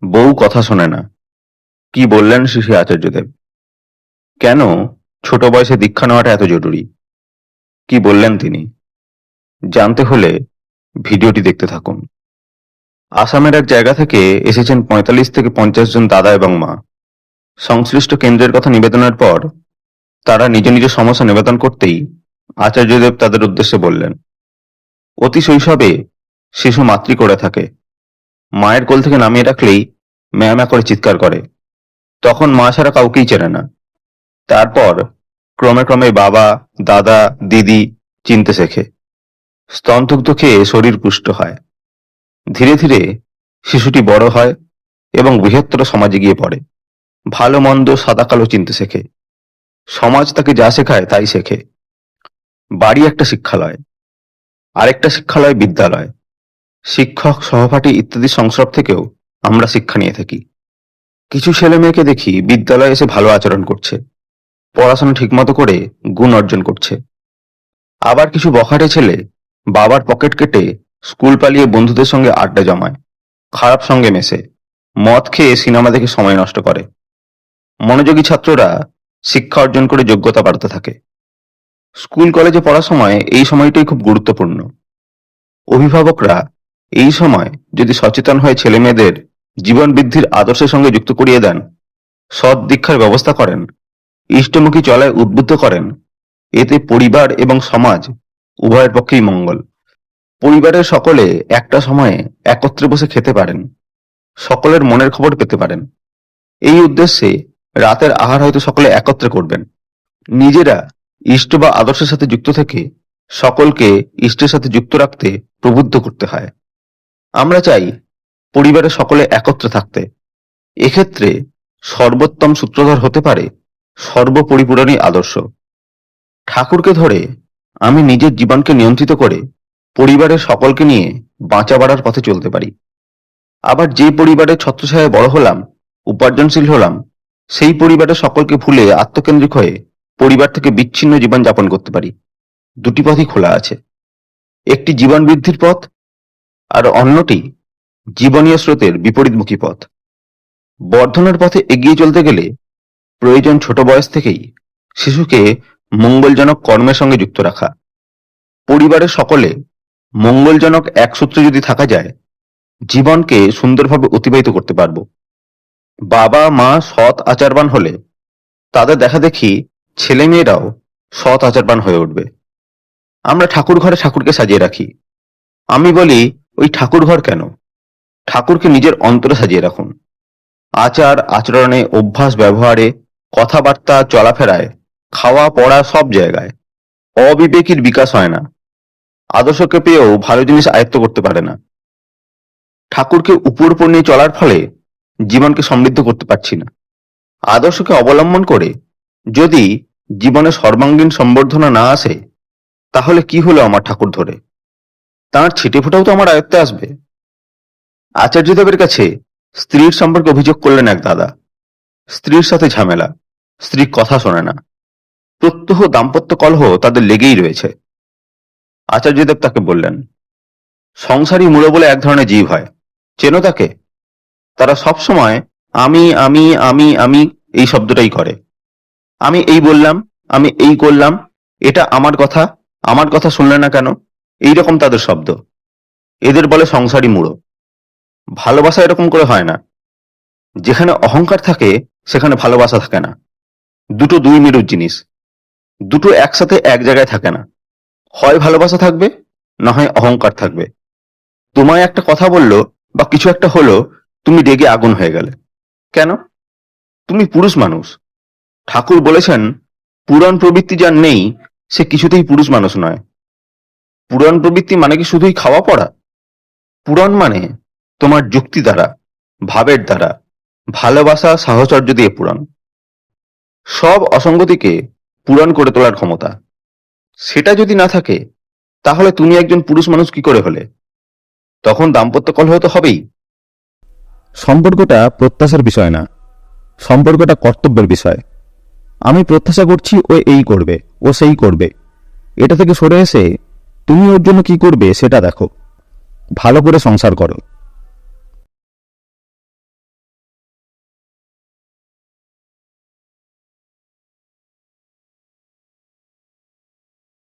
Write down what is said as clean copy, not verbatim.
বউ কথা শোনে না। কি বললেন শ্রী শ্রী আচার্যদেব? কেন ছোট বয়সে দীক্ষা নেওয়াটা এত জরুরি? কি বললেন তিনি? জানতে হলে ভিডিওটি দেখতে থাকুন। আসামের এক জায়গা থেকে এসেছেন ৪৫ থেকে ৫০ জন দাদা এবং মা। সংশ্লিষ্ট কেন্দ্রের কথা নিবেদনের পর তারা নিজ নিজ সমস্যা নিবেদন করতেই আচার্যদেব তাদের উদ্দেশ্যে বললেন, অতি শৈশবে শিশু মাতৃ করে থাকে। মায়ের কোল থেকে নামিয়ে রাখলেই ম্যাঁ ম্যাঁ করে চিৎকার করে। তখন মা ছাড়া কাউকেই চেনে না। তারপর ক্রমে ক্রমে বাবা, দাদা, দিদি চিনতে শেখে। স্তনদুগ্ধ খেয়ে শরীর পুষ্ট হয়। ধীরে ধীরে শিশুটি বড় হয় এবং বৃহত্তর সমাজে গিয়ে পড়ে। ভালো মন্দ সাদা কালো চিনতে শেখে। সমাজ তাকে যা শেখায় তাই শেখে। বাড়ি একটা শিক্ষালয়, আরেকটা শিক্ষালয় বিদ্যালয়। শিক্ষক, সহপাঠী ইত্যাদি সংস্রব থেকেও আমরা শিক্ষা নিয়ে থাকি। কিছু ছেলে মেয়েকে দেখি বিদ্যালয়ে এসে ভালো আচরণ করছে, পড়াশোনা ঠিকমতো করে গুণ অর্জন করছে। আবার কিছু বখাটে ছেলে বাবার পকেট কেটে স্কুল পালিয়ে বন্ধুদের সঙ্গে আড্ডা জমায়, খারাপ সঙ্গে মেশে, মদ খেয়ে সিনেমা দেখে সময় নষ্ট করে। মনোযোগী ছাত্ররা শিক্ষা অর্জন করে যোগ্যতা বাড়তে থাকে। স্কুল কলেজে পড়ার সময় এই সময়টাই খুব গুরুত্বপূর্ণ। অভিভাবকরা এই সময় যদি সচেতন হয়ে ছেলে মেয়েদের জীবন বৃদ্ধির আদর্শের সঙ্গে যুক্ত করিয়ে দেন, সৎ দীক্ষার ব্যবস্থা করেন, ইষ্টমুখী চলায় উদ্বুদ্ধ করেন, এতে পরিবার এবং সমাজ উভয়ের পক্ষেই মঙ্গল। পরিবারের সকলে একটা সময়ে একত্রে বসে খেতে পারেন, সকলের মনের খবর পেতে পারেন। এই উদ্দেশ্যে রাতের আহার হয়তো সকলে একত্রে করবেন। নিজেরা ইষ্ট বা আদর্শের সাথে যুক্ত থেকে সকলকে ইষ্টের সাথে যুক্ত রাখতে প্রবুদ্ধ করতে হয়। আমরা চাই পরিবারের সকলে একত্রে থাকতে। এক্ষেত্রে সর্বোত্তম সূত্রধর হতে পারে সর্বপরিপূরণী আদর্শ। ঠাকুরকে ধরে আমি নিজের জীবনকে নিয়ন্ত্রিত করে পরিবারের সকলকে নিয়ে বাঁচা বাড়ার পথে চলতে পারি। আবার যে পরিবারের ছত্রছায়ায় বড় হলাম, উপার্জনশীল হলাম, সেই পরিবারের সকলকে ভুলে আত্মকেন্দ্রিক হয়ে পরিবার থেকে বিচ্ছিন্ন জীবন যাপন করতে পারি। দুটি পথই খোলা আছে, একটি জীবন বৃদ্ধির পথ আর অন্যটি জীবনীয় স্রোতের বিপরীতমুখী পথ। বর্ধনের পথে এগিয়ে চলতে গেলে প্রয়োজন ছোট বয়স থেকেই শিশুকে মঙ্গলজনক কর্মের সঙ্গে যুক্ত রাখা। পরিবারের সকলে মঙ্গলজনক এক সূত্রে যদি থাকা যায়, জীবনকে সুন্দরভাবে অতিবাহিত করতে পারব। বাবা মা সৎ আচারবান হলে তাদের দেখা দেখি ছেলে মেয়েরাও সৎ আচারবান হয়ে উঠবে। আমরা ঠাকুর ঘরে ঠাকুরকে সাজিয়ে রাখি। আমি বলি, ওই ঠাকুর ঘর কেন? ঠাকুরকে নিজের অন্তরে সাজিয়ে রাখুন। আচার আচরণে, অভ্যাস ব্যবহারে, কথাবার্তা চলাফেরায়, খাওয়া পড়া সব জায়গায় অবিবেকীর বিকাশ হয় না। আদর্শকে পেয়েও ভালো জিনিস আয়ত্ত করতে পারে না। ঠাকুরকে উপর উপর নিয়ে চলার ফলে জীবনকে সমৃদ্ধ করতে পারছি না। আদর্শকে অবলম্বন করে যদি জীবনে সর্বাঙ্গীন সম্বর্ধনা না আসে, তাহলে কি হলো আমার ঠাকুর ধরে? তাঁর ছিটে ফোটাও তো আমার আয়ত্তে আসবে। আচার্যদেবের কাছে স্ত্রীর সম্পর্কে অভিযোগ করলেন এক দাদা। স্ত্রীর সাথে ঝামেলা, স্ত্রী কথা শোনে না, প্রত্যহ দাম্পত্য কলহ তাদের লেগেই রয়েছে। আচার্যদেব তাকে বললেন, সংসারী মূঢ় বলে এক ধরনের জীব হয়, চেনো তাকে? তারা সব সময় আমি আমি আমি আমি এই শব্দটাই করে। আমি এই বললাম, আমি এই করলাম, এটা আমার কথা শুনলে না কেন, এইরকম তাদের শব্দ। এদের বলে সংসারী মূঢ়। ভালোবাসা এরকম করে হয় না। যেখানে অহংকার থাকে সেখানে ভালোবাসা থাকে না। দুটো দুই মেরুর জিনিস, দুটো একসাথে এক জায়গায় থাকে না। হয় ভালোবাসা থাকবে, না হয় অহংকার থাকবে। তোমায় একটা কথা বললো বা কিছু একটা হলো, তুমি রেগে আগুন হয়ে গেলে। কেন? তুমি পুরুষ মানুষ। ঠাকুর বলেছেন, পুরাণ প্রবৃত্তি যার নেই সে কিছুতেই পুরুষ মানুষ নয়। পুরাণ প্রবৃত্তি মানে কি শুধুই খাওয়া পড়া? পুরাণ মানে তোমার যুক্তি দ্বারা, ভাবের দ্বারা, ভালোবাসা সাহচর্য দিয়ে পুরাণ। সব অসঙ্গতিকে পুরাণ করে তোলার ক্ষমতা। সেটা যদি না থাকে, তাহলে তুমি একজন পুরুষ মানুষ কি করে হলে? তখন দাম্পত্য কলহ তো হবেই। সম্পর্কটা প্রত্যাশার বিষয় না, সম্পর্কটা কর্তব্যের বিষয়। আমি প্রত্যাশা করছি ও এই করবে, ও সেই করবে। এটা থেকে সরে এসে তুমি ওর জন্য কি করবে সেটা দেখো। ভালো করে সংসার করো।